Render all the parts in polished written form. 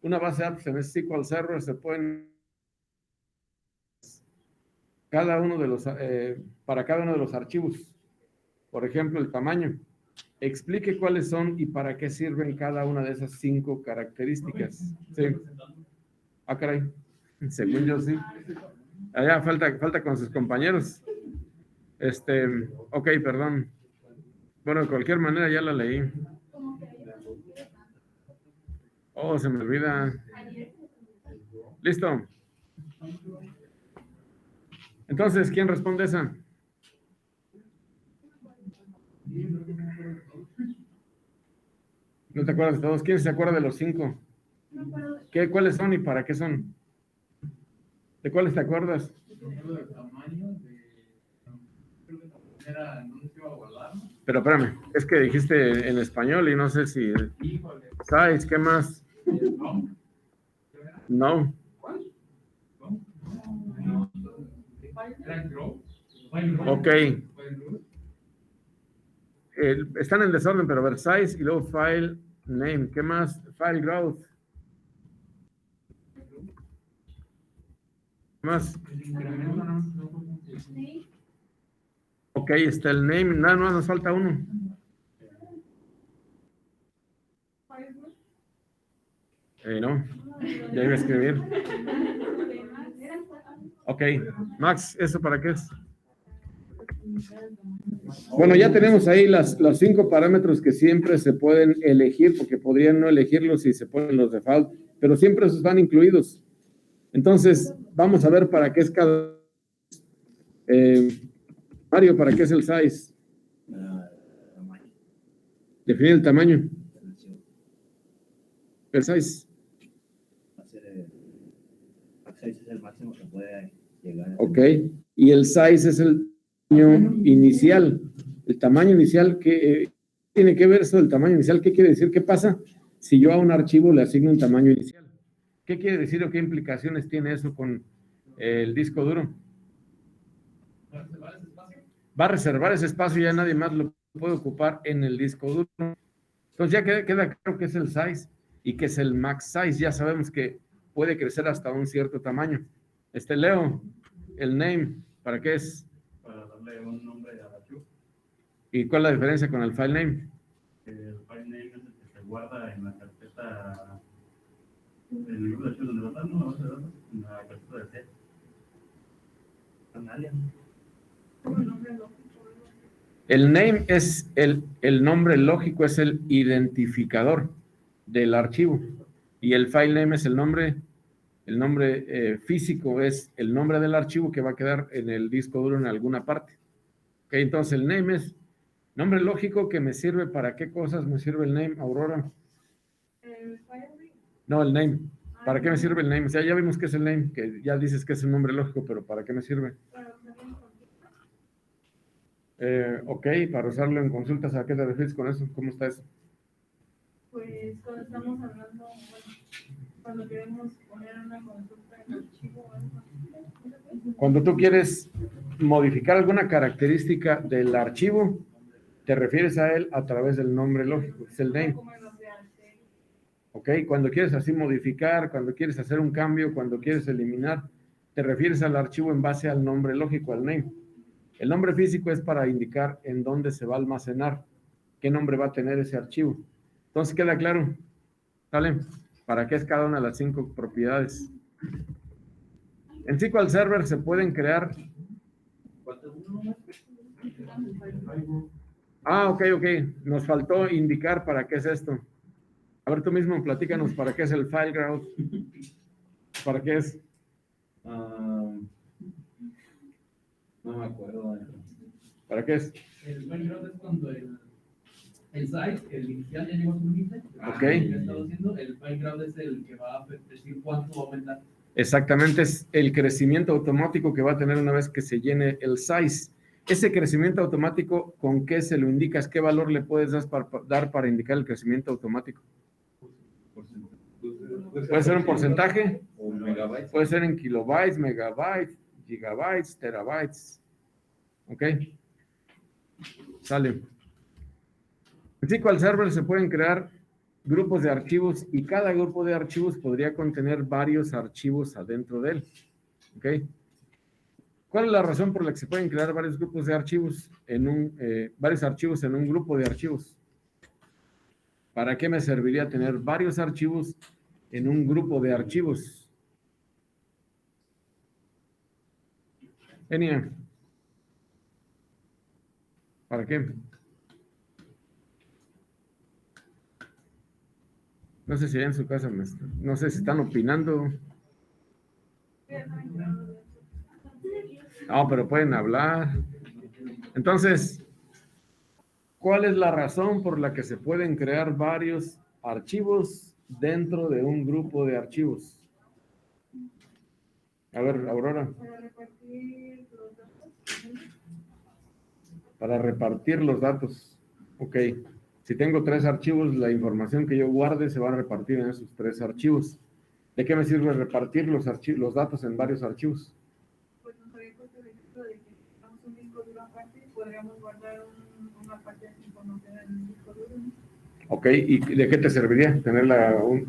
Una base de datos en SQL Server se pueden para cada uno de los archivos. Por ejemplo, el tamaño. Explique cuáles son y para qué sirven cada una de esas 5 características. Sí. Ah, caray. Según yo, sí. Allá falta con sus compañeros. Ok, perdón. Bueno, de cualquier manera ya la leí. Oh, se me olvida. Listo. Entonces, ¿quién responde esa? ¿No te acuerdas de todos? ¿Quién se acuerda de los 5? ¿Cuáles son y para qué son? ¿De cuáles te acuerdas? Pero espérame, es que dijiste en español y no sé si... ¿Sabes qué más? No. Ok. Están en desorden, pero ver, size y luego file name. ¿Qué más? File growth. ¿Qué más? Ok, está el name. Nada más nos falta uno. No, ya iba a escribir. Ok, Max, ¿eso para qué es? Bueno, ya tenemos ahí los 5 parámetros que siempre se pueden elegir, porque podrían no elegirlos si se ponen los default, pero siempre esos van incluidos. Entonces, vamos a ver para qué es cada... Mario, ¿para qué es el size? Definir el tamaño. El size. El size es el máximo que puede llegar. Ok, y el size es el tamaño inicial. El tamaño inicial, ¿qué tiene que ver eso del tamaño inicial? ¿Qué quiere decir? ¿Qué pasa si yo a un archivo le asigno un tamaño inicial? ¿Qué quiere decir o qué implicaciones tiene eso con el disco duro? Va a reservar ese espacio y ya nadie más lo puede ocupar en el disco duro. Entonces ya queda claro que es el size y que es el max size. Ya sabemos que puede crecer hasta un cierto tamaño. Leo, el name, ¿para qué es? Para darle un nombre al archivo. ¿Y cuál es la diferencia con el file name? El file name es el que se guarda en la carpeta del libro de archivos donde va a estar, ¿no? La base de datos, en la carpeta de C. El name es el nombre lógico, es el identificador del archivo. Y el file name es el nombre físico, es el nombre del archivo que va a quedar en el disco duro en alguna parte. Ok, entonces el name es nombre lógico que me sirve para qué cosas me sirve el name, Aurora. No, el name. ¿Para qué me sirve el name? O sea, ya vimos que es el name, que ya dices que es un nombre lógico, pero ¿para qué me sirve? Ok, para usarlo en consultas, ¿a qué te refieres con eso? ¿Cómo está eso? Pues cuando estamos hablando, cuando queremos poner una consulta en archivo o algo así. Cuando tú quieres modificar alguna característica del archivo, te refieres a él a través del nombre lógico, es el name. Ok, cuando quieres así modificar, cuando quieres hacer un cambio, cuando quieres eliminar, te refieres al archivo en base al nombre lógico, al name. El nombre físico es para indicar en dónde se va a almacenar, qué nombre va a tener ese archivo. Entonces, ¿queda claro? ¿Sale? ¿Para qué es cada una de las 5 propiedades? En SQL Server se pueden crear... ok. Nos faltó indicar para qué es esto. A ver, tú mismo platícanos para qué es el file growth. ¿Para qué es? No me acuerdo. ¿Para qué es? El file growth es cuando el size, el inicial ya llegó a su límite. Ok. El file growth es el que va a decir cuánto va a aumentar. Exactamente, es el crecimiento automático que va a tener una vez que se llene el size. Ese crecimiento automático, ¿con qué se lo indicas? ¿Qué valor le puedes dar para indicar el crecimiento automático? Puede ser un porcentaje, puede ser en kilobytes, megabytes, gigabytes, terabytes. ¿Ok? Sale. En SQL Server se pueden crear grupos de archivos y cada grupo de archivos podría contener varios archivos adentro de él. ¿Ok? ¿Cuál es la razón por la que se pueden crear varios grupos de archivos varios archivos en un grupo de archivos? ¿Para qué me serviría tener varios archivos en un grupo de archivos? Enia, ¿para qué? No sé si en su casa, no sé si están opinando. No, pero pueden hablar. Entonces, ¿cuál es la razón por la que se pueden crear varios archivos dentro de un grupo de archivos? A ver, Aurora. Para repartir los datos. Para repartir los datos. Ok. Si tengo 3 archivos, la información que yo guarde se va a repartir en esos 3 archivos. ¿De qué me sirve repartir los datos en varios archivos? Pues nos había puesto el ejemplo de que tenemos un disco duro aparte y podríamos guardar una parte de esa información en el disco duro, ¿no? Ok, ¿y de qué te serviría tener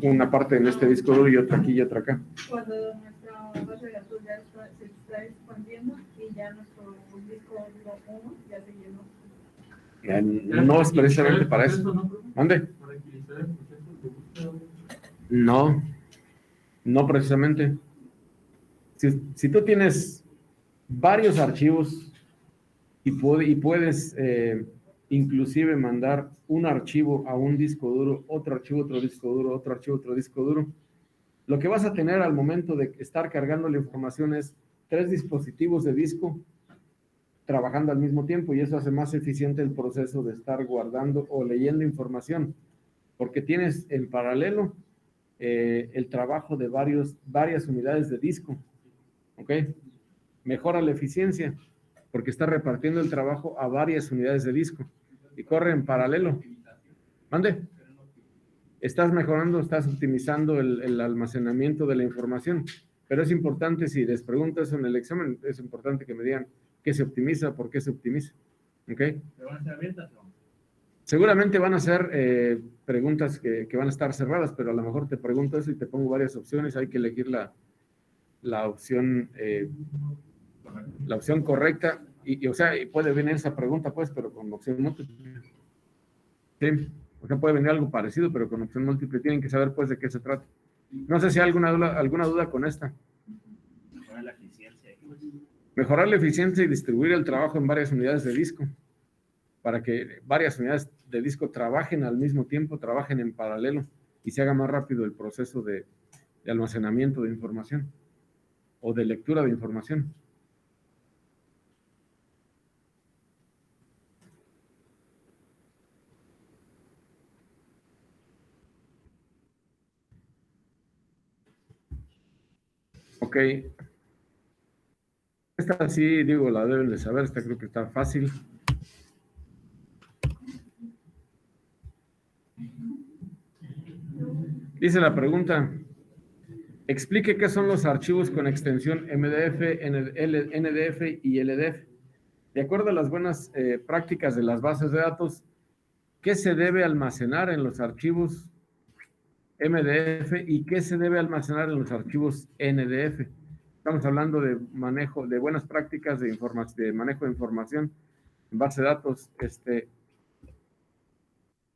una parte en este disco duro y otra aquí y otra acá? Cuando nuestra base de datos ya se está expandiendo y ya nuestro disco duro 1 ya se llenó. No es precisamente para eso. ¿Dónde? Para agilizar el proceso de búsqueda. No, no precisamente. Si tú tienes varios archivos y puedes inclusive mandar un archivo a un disco duro, otro archivo, otro disco duro, otro archivo, otro disco duro, lo que vas a tener al momento de estar cargando la información es 3 dispositivos de disco trabajando al mismo tiempo, y eso hace más eficiente el proceso de estar guardando o leyendo información, porque tienes en paralelo el trabajo de varias unidades de disco. ¿Ok? Mejora la eficiencia porque está repartiendo el trabajo a varias unidades de disco y corre en paralelo. ¿Mande? Estás mejorando, estás optimizando el almacenamiento de la información, pero es importante, si les pregunto eso en el examen, es importante que me digan qué se optimiza, por qué se optimiza. ¿Ok? ¿Pero van a ser abiertas o no? Seguramente van a ser preguntas que van a estar cerradas, pero a lo mejor te pregunto eso y te pongo varias opciones. Hay que elegir la opción correcta. O sea, puede venir esa pregunta, pues, pero con opción múltiple. Sí, o sea, puede venir algo parecido, pero con opción múltiple. Tienen que saber, pues, de qué se trata. No sé si hay alguna duda con esta. Mejorar la eficiencia. Mejorar la eficiencia y distribuir el trabajo en varias unidades de disco, para que varias unidades de disco trabajen al mismo tiempo, trabajen en paralelo y se haga más rápido el proceso de almacenamiento de información o de lectura de información. Ok. Esta sí, digo, la deben de saber, esta creo que está fácil. Dice la pregunta, explique qué son los archivos con extensión MDF, NDF y LDF. De acuerdo a las buenas prácticas de las bases de datos, ¿qué se debe almacenar en los archivos MDF y qué se debe almacenar en los archivos NDF? Estamos hablando de manejo, de buenas prácticas de manejo de información en base de datos.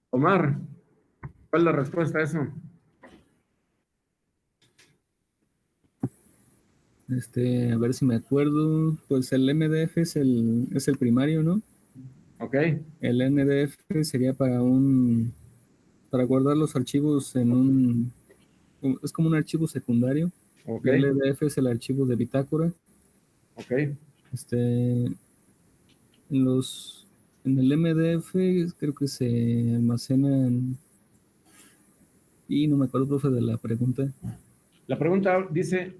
Omar, ¿cuál es la respuesta a eso? A ver si me acuerdo, pues el MDF es el primario, ¿no? Ok. El NDF sería para guardar los archivos es como un archivo secundario. Ok. El LDF es el archivo de bitácora. Ok. En el MDF creo que se almacenan, y no me acuerdo, profe, de la pregunta. La pregunta dice,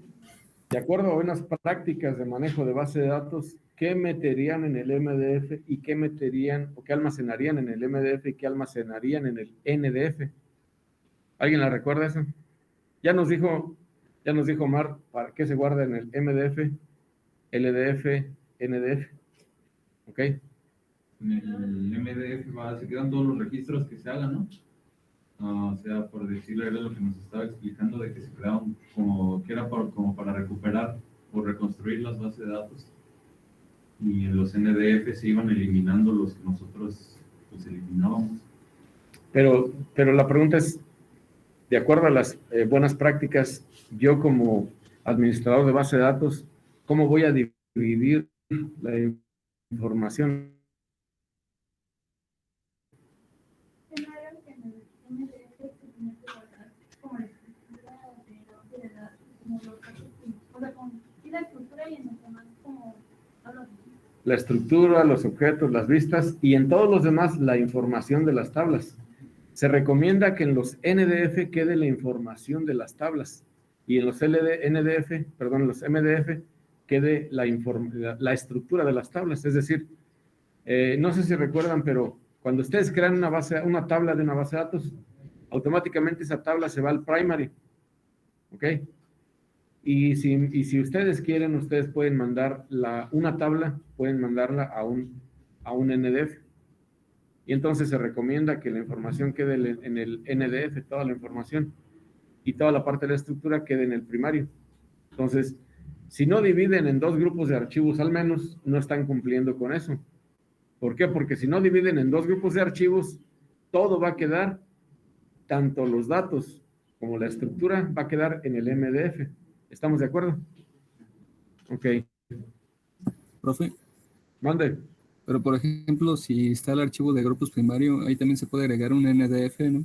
de acuerdo a buenas prácticas de manejo de base de datos, ¿qué meterían en el MDF y qué meterían o qué almacenarían en el MDF y qué almacenarían en el NDF? ¿Alguien la recuerda eso? Ya nos dijo Omar para qué se guarda en el MDF, LDF, NDF. ¿Ok? En el MDF se quedan todos los registros que se hagan, ¿no? O sea, por decirlo, era lo que nos estaba explicando, de que se creaban como que era como para recuperar o reconstruir las bases de datos. Y en los NDF se iban eliminando los que nosotros pues eliminábamos. Pero la pregunta es, de acuerdo a las buenas prácticas, yo como administrador de base de datos, ¿cómo voy a dividir la información? En área que en el MDF se tiene que guardar como la estructura de base de datos, como los datos, o sea, con y la estructura y en los demás como tablas. La estructura, los objetos, las vistas y en todos los demás la información de las tablas. Se recomienda que en los NDF quede la información de las tablas y en los los MDF quede la estructura de las tablas. Es decir, no sé si recuerdan, pero cuando ustedes crean una tabla de una base de datos, automáticamente esa tabla se va al primary. ¿Ok? Y si ustedes quieren, ustedes pueden mandar una tabla, pueden mandarla a un NDF. Y entonces se recomienda que la información quede en el NDF, toda la información, y toda la parte de la estructura quede en el primario. Entonces, si no dividen en 2 grupos de archivos al menos, no están cumpliendo con eso. ¿Por qué? Porque si no dividen en 2 grupos de archivos, todo va a quedar, tanto los datos como la estructura, va a quedar en el MDF. ¿Estamos de acuerdo? Ok. Profe, Mande. pero por ejemplo, si está el archivo de grupos primario, ahí también se puede agregar un NDF, ¿no?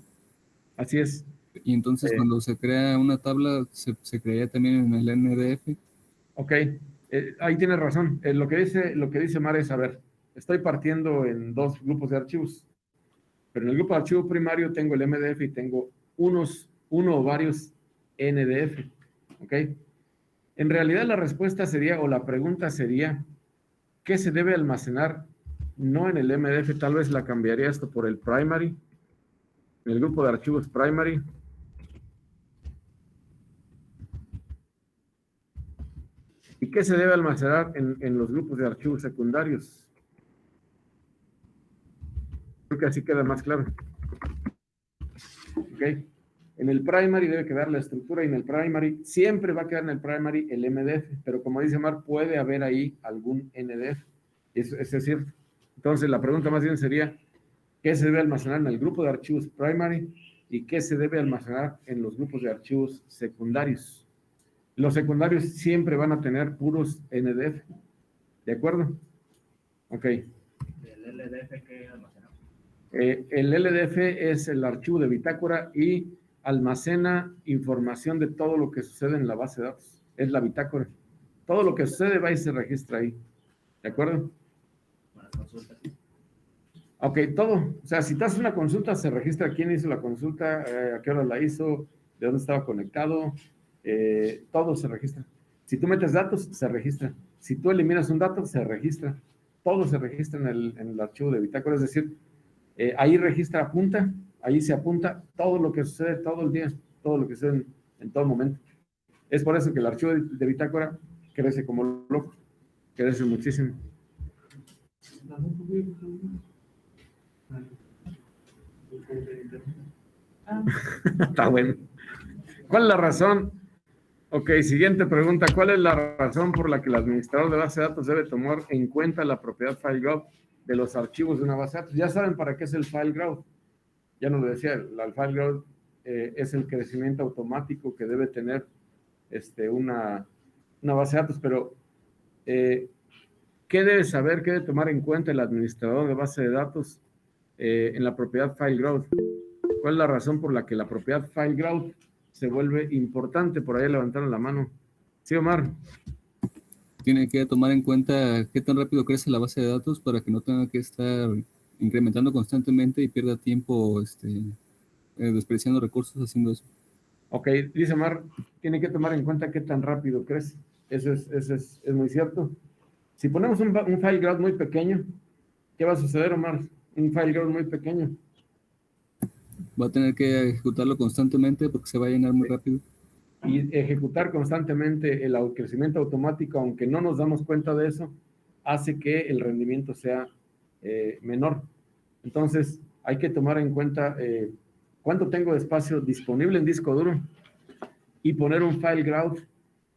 Así es. Y entonces cuando se crea una tabla, se crearía también en el NDF. Ok, ahí tienes razón. Lo que dice Mar es, a ver, estoy partiendo en 2 grupos de archivos, pero en el grupo de archivo primario tengo el MDF y tengo uno o varios NDF. Ok. En realidad la respuesta sería, o la pregunta sería, ¿qué se debe almacenar? No en el MDF, tal vez la cambiaría esto por el primary, en el grupo de archivos primary. ¿Y qué se debe almacenar en los grupos de archivos secundarios? Creo que así queda más claro. ¿Ok? En el primary debe quedar la estructura y en el primary siempre va a quedar en el primary el MDF, pero como dice Mar, puede haber ahí algún NDF. Eso es cierto. Entonces la pregunta más bien sería, ¿qué se debe almacenar en el grupo de archivos primary y qué se debe almacenar en los grupos de archivos secundarios? Los secundarios siempre van a tener puros NDF. ¿De acuerdo? Ok. ¿El LDF qué almacenamos? El LDF es el archivo de bitácora y almacena información de todo lo que sucede en la base de datos. Es la bitácora. Todo lo que sucede va y se registra ahí. ¿De acuerdo? Para consultas. Ok, todo. O sea, si te haces una consulta, se registra quién hizo la consulta, a qué hora la hizo, de dónde estaba conectado, todo se registra. Si tú metes datos, se registra. Si tú eliminas un dato, se registra. Todo se registra en el archivo de bitácora. Es decir, ahí apunta, ahí se apunta todo lo que sucede todo el día, todo lo que sucede en todo momento. Es por eso que el archivo de bitácora crece como loco, crece muchísimo. Está bueno. ¿Cuál es la razón? Ok, siguiente pregunta. ¿Cuál es la razón por la que el administrador de base de datos debe tomar en cuenta la propiedad FileGraph de los archivos de una base de datos? Ya saben para qué es el FileGraph. Ya nos lo decía, el FileGraph es el crecimiento automático que debe tener una base de datos, pero ¿qué debe saber, qué debe tomar en cuenta el administrador de base de datos en la propiedad FileGraph? ¿Cuál es la razón por la que la propiedad FileGraph se vuelve importante? Por ahí levantaron la mano. Sí, Omar. Tiene que tomar en cuenta qué tan rápido crece la base de datos para que no tenga que estar incrementando constantemente y pierda tiempo despreciando recursos haciendo eso. Ok, dice Omar, tiene que tomar en cuenta qué tan rápido crece. Eso es muy cierto. Si ponemos un FileGraph muy pequeño, ¿qué va a suceder, Omar? Un FileGraph muy pequeño. Va a tener que ejecutarlo constantemente porque se va a llenar muy rápido. Y ejecutar constantemente el crecimiento automático, aunque no nos damos cuenta de eso, hace que el rendimiento sea menor. Entonces, hay que tomar en cuenta cuánto tengo de espacio disponible en disco duro y poner un file growth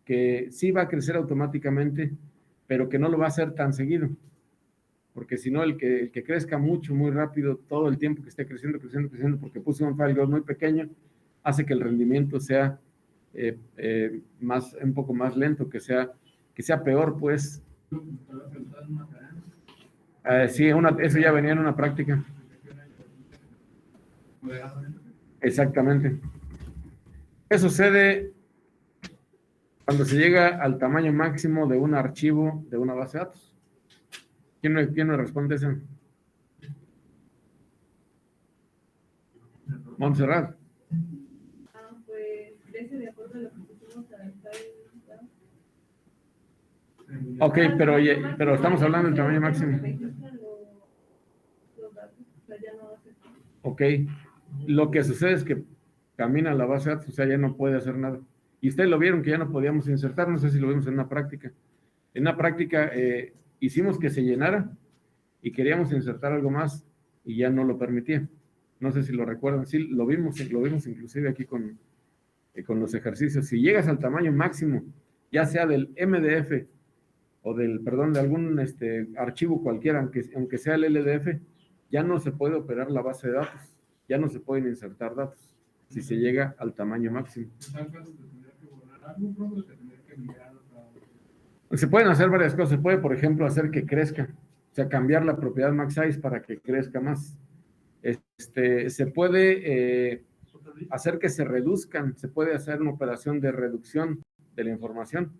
que sí va a crecer automáticamente, pero que no lo va a hacer tan seguido. Porque si no, el que crezca mucho, muy rápido, todo el tiempo que esté creciendo, porque puse un file growth muy pequeño, hace que el rendimiento sea un poco más lento, que sea peor, pues. Sí, eso ya venía en una práctica. Exactamente. Eso sucede cuando se llega al tamaño máximo de un archivo de una base de datos. ¿Quién me responde eso? Montserrat. Pues crece de acuerdo a lo que pusimos a adaptar el Ok, pero estamos hablando del tamaño máximo. Ok, lo que sucede es que camina la base de datos, o sea, ya no puede hacer nada. Y ustedes lo vieron que ya no podíamos insertar, no sé si lo vimos en una práctica. En una práctica hicimos que se llenara y queríamos insertar algo más y ya no lo permitía. No sé si lo recuerdan, sí, lo vimos inclusive aquí con los ejercicios. Si llegas al tamaño máximo, ya sea del MDF o de algún archivo cualquiera, aunque sea el LDF, ya no se puede operar la base de datos, ya no se pueden insertar datos si se llega al tamaño máximo. Se pueden hacer varias cosas. Se puede, por ejemplo, hacer que crezca, o sea, cambiar la propiedad max size para que crezca más. Se puede hacer que se reduzcan, se puede hacer una operación de reducción de la información.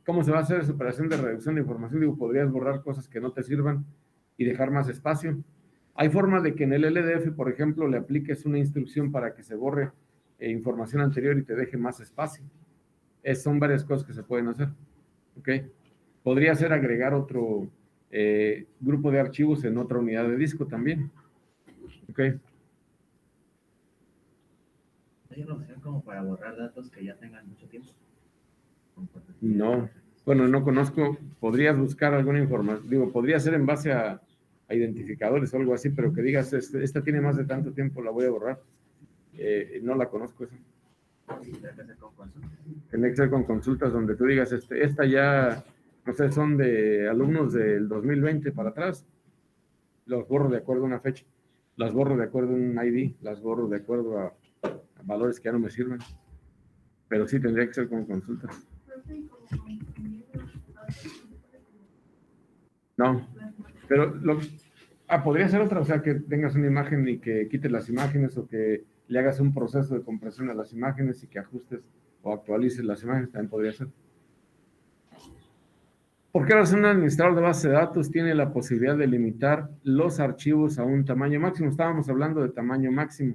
¿Cómo se va a hacer esa operación de reducción de información? Digo, podrías borrar cosas que no te sirvan y dejar más espacio. Hay forma de que en el LDF, por ejemplo, le apliques una instrucción para que se borre información anterior y te deje más espacio. Son varias cosas que se pueden hacer. ¿Ok? Podría ser agregar otro grupo de archivos en otra unidad de disco también. ¿Ok? ¿Hay una opción como para borrar datos que ya tengan mucho tiempo? No. Bueno, no conozco. Podrías buscar alguna información. Digo, podría ser en base a identificadores o algo así, pero que digas, esta tiene más de tanto tiempo, la voy a borrar. No la conozco eso. Tiene que ser con consultas donde tú digas, esta ya, no sé, son de alumnos del 2020 para atrás, los borro de acuerdo a una fecha, las borro de acuerdo a un ID, las borro de acuerdo a valores que ya no me sirven, pero sí tendría que ser con consultas. No, pero podría ser otra, o sea, que tengas una imagen y que quites las imágenes o que le hagas un proceso de compresión a las imágenes y que ajustes o actualices las imágenes, también podría ser. ¿Por qué razón un administrador de base de datos tiene la posibilidad de limitar los archivos a un tamaño máximo? Estábamos hablando de tamaño máximo.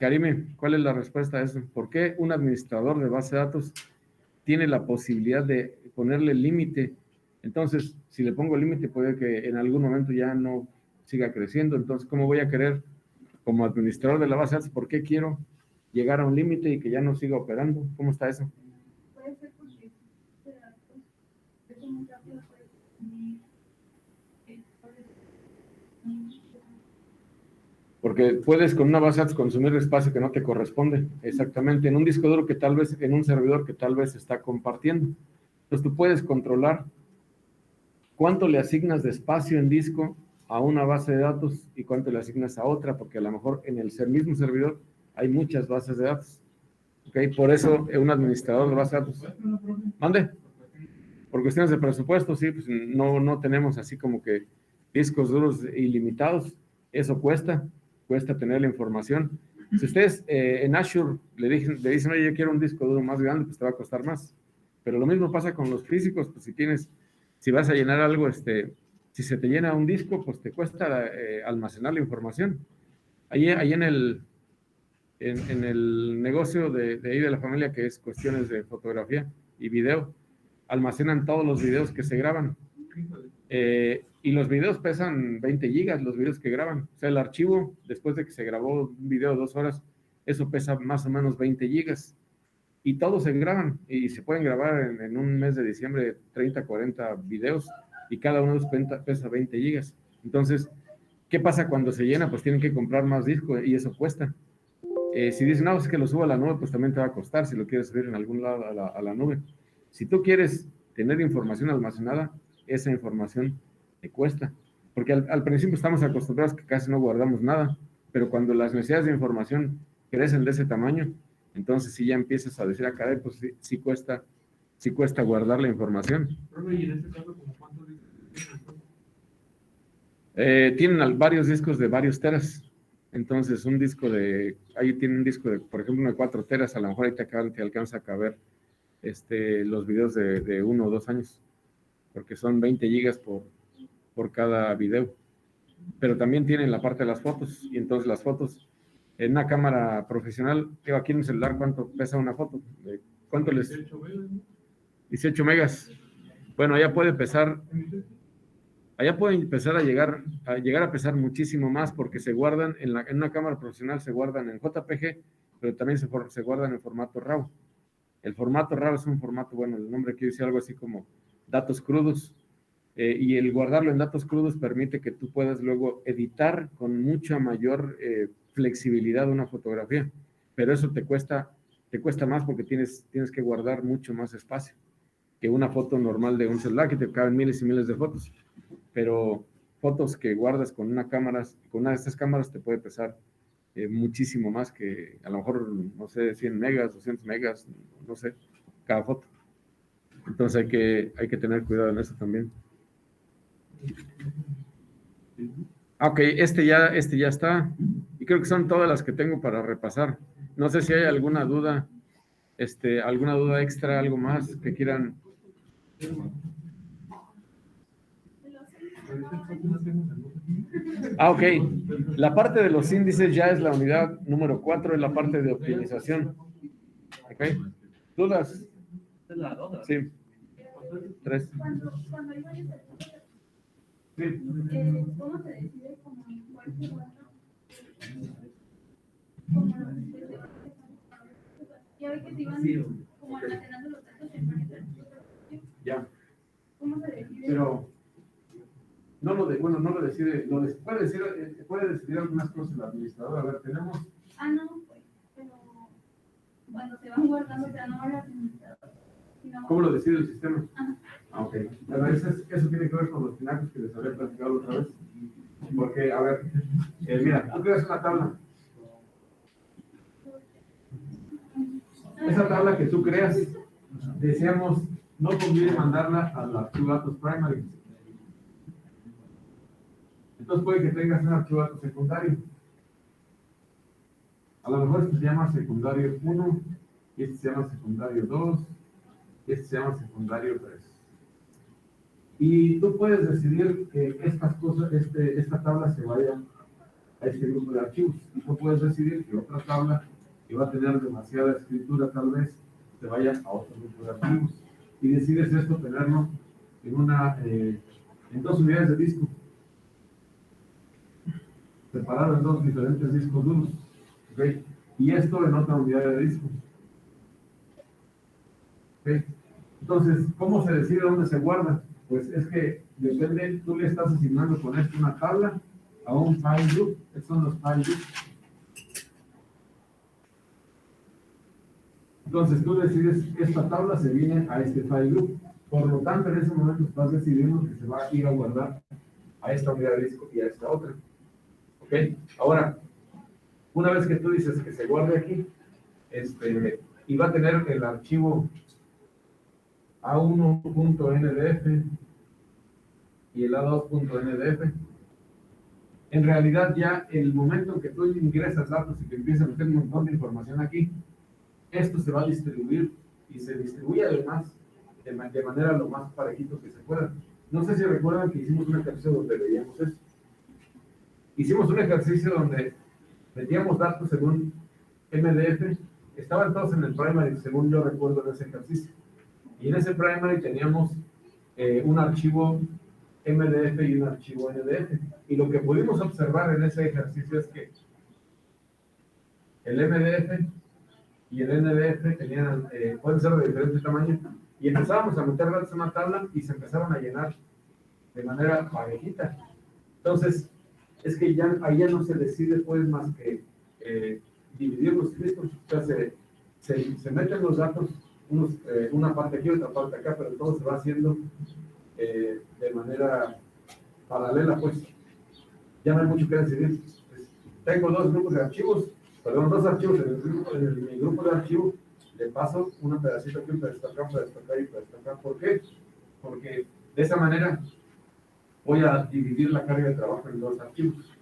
Karime, ¿cuál es la respuesta a eso? ¿Por qué un administrador de base de datos tiene la posibilidad de ponerle límite? Entonces, si le pongo límite, puede que en algún momento ya no siga creciendo. Entonces, ¿cómo voy a querer, como administrador de la base de datos, por qué quiero llegar a un límite y que ya no siga operando? ¿Cómo está eso? Puede ser porque es muy rápido, Porque puedes con una base de datos consumir espacio que no te corresponde, exactamente, en un disco duro que tal vez, en un servidor que tal vez está compartiendo. Entonces tú puedes controlar cuánto le asignas de espacio en disco a una base de datos y cuánto le asignas a otra, porque a lo mejor en el mismo servidor hay muchas bases de datos. ¿Ok? Por eso un administrador de base de datos... ¿Mande? Por cuestiones de presupuesto, sí, pues no tenemos así como que discos duros ilimitados. Eso cuesta tener la información. Si ustedes en Azure le dicen, oye, yo quiero un disco duro más grande, pues te va a costar más. Pero lo mismo pasa con los físicos, pues si vas a llenar algo, si se te llena un disco, pues te cuesta almacenar la información. Ahí en el negocio de ahí de la familia, que es cuestiones de fotografía y video, almacenan todos los videos que se graban. Y los videos pesan 20 gigas, los videos que graban. O sea, el archivo, después de que se grabó un video de 2 horas, eso pesa más o menos 20 gigas. Y todos se graban, y se pueden grabar en un mes de diciembre 30, 40 videos, y cada uno de ellos pesa 20 gigas. Entonces, ¿Qué pasa cuando se llena? Pues tienen que comprar más disco y eso cuesta. Si dicen, no, es que lo subo a la nube, pues también te va a costar si lo quieres subir en algún lado a la nube. Si tú quieres tener información almacenada, esa información te cuesta. Porque al principio estamos acostumbrados que casi no guardamos nada, pero cuando las necesidades de información crecen de ese tamaño, entonces sí ya empiezas a decir, caray, pues sí cuesta guardar la información. Y en este caso, ¿como cuántos discos tienen? Tienen varios discos de varios teras. Entonces, ahí tiene un disco de, por ejemplo, uno de 4 teras, a lo mejor ahí te alcanza a caber los videos de 1 o 2 años, porque son 20 gigas por cada video. Pero también tienen la parte de las fotos, y entonces las fotos, en una cámara profesional, aquí en un celular, ¿cuánto pesa una foto? ¿Cuánto les? 18 megas. Bueno, allá puede empezar a llegar a pesar muchísimo más porque se guardan en una cámara profesional, se guardan en JPG, pero también se guardan en formato RAW. El formato RAW es un formato, bueno, el nombre quiere decir algo así como datos crudos, y el guardarlo en datos crudos permite que tú puedas luego editar con mucha mayor flexibilidad una fotografía, pero eso te cuesta más porque tienes que guardar mucho más espacio que una foto normal de un celular, que te caben miles y miles de fotos. Pero fotos que guardas con una de estas cámaras te puede pesar muchísimo más que a lo mejor, no sé, 100 megas, 200 megas, no sé, cada foto. Entonces hay que tener cuidado en eso también. Ok, este ya está. Y creo que son todas las que tengo para repasar. No sé si hay alguna duda extra, algo más que quieran. Ok. La parte de los índices ya es la unidad número 4, es la parte de optimización. Ok. ¿Dudas? Esta es la 2. Sí. 3. Cuando hay varios archivos, Sí. ¿cómo se decide como cuál se guarda? Como ya ve que se iban como almacenando los datos en varios archivos. Ya. ¿Cómo se decide? Pero no lo decide, puede decidir algunas cosas el administrador. A ver, tenemos. No, pues, pero cuando se van guardando, o sea, no el administrador. ¿Cómo lo decide el sistema? Ajá. Ok. Bueno, eso tiene que ver con los pinacos que les había platicado otra vez. Porque, a ver, mira, tú creas una tabla. Esa tabla que tú creas, deseamos, no conviene mandarla al archivo datos primary. Entonces puede que tengas un archivo datos secundario. A lo mejor este se llama secundario 1, y este se llama secundario 2, y este se llama secundario 3. Y tú puedes decidir que estas cosas, esta tabla se vaya a este grupo de archivos. Y tú puedes decidir que otra tabla, que va a tener demasiada escritura tal vez, se vaya a otro grupo de archivos. Y decides esto tenerlo en 2 unidades de disco, separado en 2 diferentes discos duros. ¿Okay? Y esto en otra unidad de disco. ¿Okay? Entonces, ¿cómo se decide dónde se guarda? Pues es que depende, tú le estás asignando con esto una tabla a un file group. Estos son los file groups. Entonces tú decides, esta tabla se viene a este file group. Por lo tanto, en ese momento estás decidiendo que se va a ir a guardar a esta unidad de disco y a esta otra. ¿Ok? Ahora, una vez que tú dices que se guarde aquí, y va a tener el archivo A1.ndf y el A2.ndf, en realidad ya el momento en que tú ingresas datos y que empiezas a meter un montón de información aquí, esto se va a distribuir y se distribuye además de manera lo más parejito que se pueda. No sé si recuerdan que hicimos un ejercicio donde veíamos eso. Hicimos un ejercicio donde metíamos datos según MDF, estaban todos en el primary, según yo recuerdo en ese ejercicio. Y en ese primary teníamos un archivo MDF y un archivo NDF. Y lo que pudimos observar en ese ejercicio es que el MDF y el NDF tenían, pueden ser de diferente tamaño, y empezábamos a meter datos en una tabla y se empezaron a llenar de manera parejita. Entonces, es que ya, ahí ya no se decide pues más que dividir los filtros, o sea, se meten los datos, una parte aquí, otra parte acá, pero todo se va haciendo de manera paralela, pues. Ya no hay mucho que decidir. Pues, tengo dos grupos de archivos, dos archivos en mi grupo de archivos, le paso un pedacito aquí, un pedacito acá, un pedacito acá y un pedacito acá. ¿Por qué? Porque de esa manera voy a dividir la carga de trabajo en dos archivos,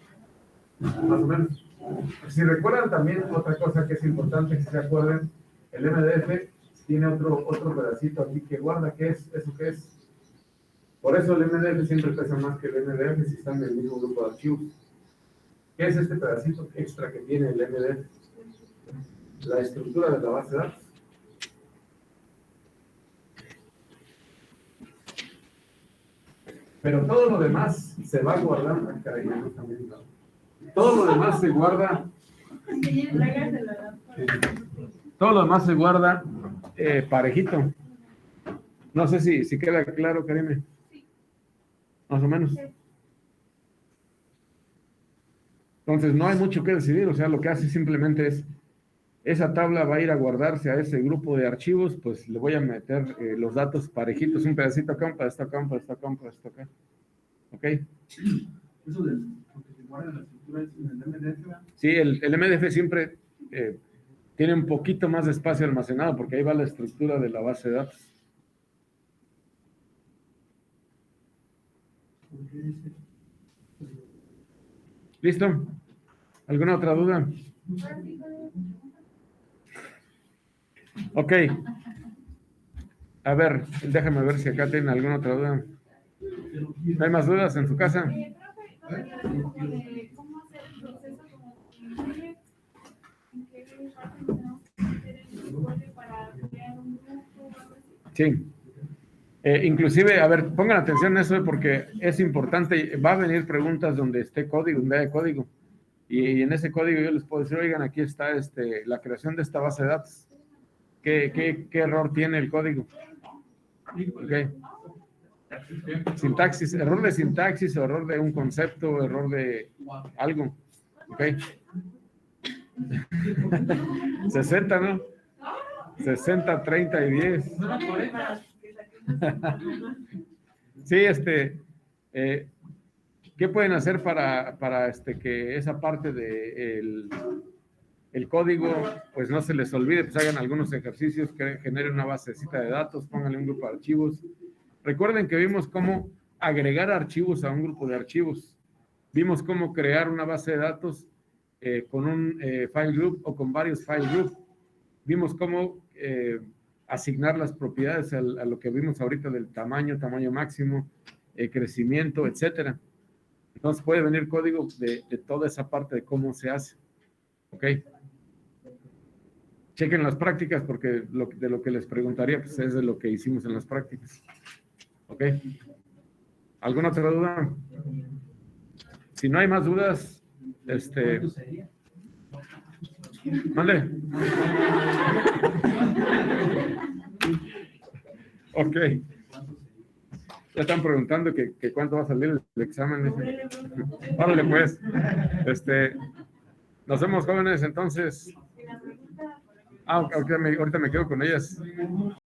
más o menos. Si recuerdan también otra cosa que es importante que se acuerden, el MDF tiene otro pedacito aquí que guarda. ¿Qué es? ¿Eso qué es? Por eso el MDF siempre pesa más que el MDF si están en el mismo grupo de archivos. ¿Qué es este pedacito extra que tiene el MDF? La estructura de la base de datos. Pero todo lo demás se va a guardar. Todo lo demás se guarda. Todo lo demás se guarda parejito. No sé si queda claro, Karime. Más o menos. Entonces no hay mucho que decidir, o sea, lo que hace simplemente es, esa tabla va a ir a guardarse a ese grupo de archivos, pues le voy a meter los datos parejitos, un pedacito acá, un pedacito acá, un pedacito acá, un pedacito acá. ¿Ok? Eso de porque se guarda la estructura en el MDF, ¿verdad? Sí, el MDF siempre tiene un poquito más de espacio almacenado, porque ahí va la estructura de la base de datos. ¿Listo? ¿Alguna otra duda? Ok. A ver, déjame ver si acá tienen alguna otra duda. ¿No hay más dudas en su casa? ¿Cómo hacer el proceso como en qué parte tenemos que hacer el usuario para crear un grupo o algo así? Sí. Inclusive, a ver, pongan atención a eso porque es importante. Va a venir preguntas donde esté código, donde haya código. Y en ese código yo les puedo decir, oigan, aquí está la creación de esta base de datos. ¿Qué error tiene el código? Okay. Sintaxis, error de sintaxis, o error de un concepto, error de algo. Ok. 60, ¿no? 60, 30 y 10. Sí, ¿qué pueden hacer para que esa parte de el código, pues no se les olvide? Pues hagan algunos ejercicios, que generen una basecita de datos, pónganle un grupo de archivos. Recuerden que vimos cómo agregar archivos a un grupo de archivos. Vimos cómo crear una base de datos con un file group o con varios file groups. Vimos cómo asignar las propiedades a lo que vimos ahorita del tamaño máximo, crecimiento, etcétera. Entonces puede venir código de toda esa parte de cómo se hace. ¿Ok? Chequen las prácticas porque de lo que les preguntaría pues es de lo que hicimos en las prácticas. ¿Ok? ¿Alguna otra duda? Si no hay más dudas, ¿mande? Ok. Ya están preguntando que cuánto va a salir el examen. Órale, pues. Nos vemos, jóvenes, entonces. Ahorita me quedo con ellas.